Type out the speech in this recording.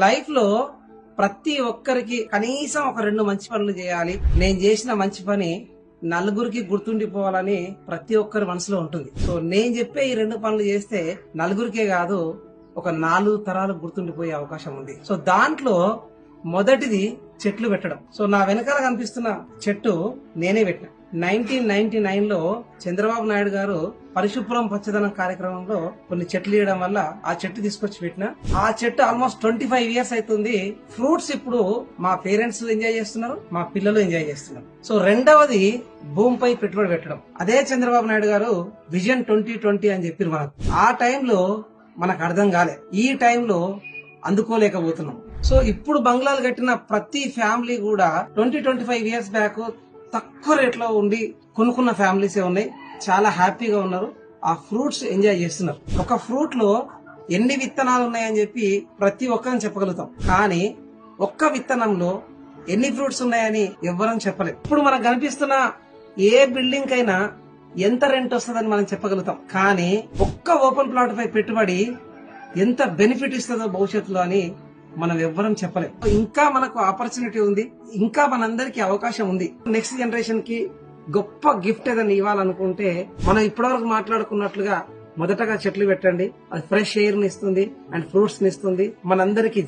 Life లో ప్రతి ఒక్కరికి కనీసం ఒక 2 మంచి పనులు చేయాలి. నేను చేసిన మంచి పని నలుగురికి గుర్తుండిపోవాలని ప్రతి ఒక్కరి మనసులో ఉంటుంది. సో నేను చెప్పే ఈ 2 పనులు చేస్తే నలుగురికే కాదు, ఒక 4 తరాలకు గుర్తుండిపోయే అవకాశం ఉంది. సో దాంట్లో మొదటిది చెట్లు పెట్టడం. సో నా వెనకాల కనిపిస్తున్న చెట్టు నేనే పెట్టిన. 1999 లో చంద్రబాబు నాయుడు గారు పరిశుభ్రం పచ్చదనం కార్యక్రమంలో కొన్ని చెట్లు ఇవ్వడం వల్ల ఆ చెట్టు తీసుకొచ్చి పెట్టిన. ఆ చెట్టు ఆల్మోస్ట్ 25 ఇయర్స్ అవుతుంది. ఫ్రూట్స్ ఇప్పుడు మా పేరెంట్స్ ఎంజాయ్ చేస్తున్నారు, మా పిల్లలు ఎంజాయ్ చేస్తున్నారు. సో రెండవది భూమిపై పెట్టుబడి పెట్టడం. అదే చంద్రబాబు నాయుడు గారు విజన్ 2020 అని చెప్పారు మనకు. ఆ టైంలో మనకు అర్థం కాలే, ఈ టైంలో అందుకోలేకపోతున్నాం. సో ఇప్పుడు బంగ్లాలు కట్టిన ప్రతి ఫ్యామిలీ కూడా 20-25 ఇయర్స్ బ్యాక్ తక్కువ రేట్లో ఉండి కొనుక్కున్న ఫ్యామిలీసే ఉన్నాయి. చాలా హ్యాపీగా ఉన్నారు, ఆ ఫ్రూట్స్ ఎంజాయ్ చేస్తున్నారు. ఒక ఫ్రూట్ లో ఎన్ని విత్తనాలు ఉన్నాయని చెప్పి ప్రతి ఒక్కరిని చెప్పగలుగుతాం, కానీ ఒక్క విత్తనంలో ఎన్ని ఫ్రూట్స్ ఉన్నాయని ఎవ్వరం చెప్పలేం. ఇప్పుడు మనకు కనిపిస్తున్న ఏ బిల్డింగ్ కైనా ఎంత రెంట్ వస్తుందని మనం చెప్పగలుగుతాం, కానీ ఒక్క ఓపెన్ ప్లాట్ పై పెట్టుబడి ఎంత బెనిఫిట్ ఇస్తుందో భవిష్యత్తులో అని మనం ఎవ్వరం చెప్పలేం. ఇంకా మనకు ఆపర్చునిటీ ఉంది, ఇంకా మనందరికి అవకాశం ఉంది. నెక్స్ట్ జనరేషన్ కి గొప్ప గిఫ్ట్ ఏదైనా ఇవ్వాలనుకుంటే మనం ఇప్పటివరకు మాట్లాడుకున్నట్లుగా మొదటగా చెట్లు పెట్టండి. అది ఫ్రెష్ ఎయిర్ ని ఇస్తుంది అండ్ ఫ్రూట్స్ ని ఇస్తుంది. మనందరికి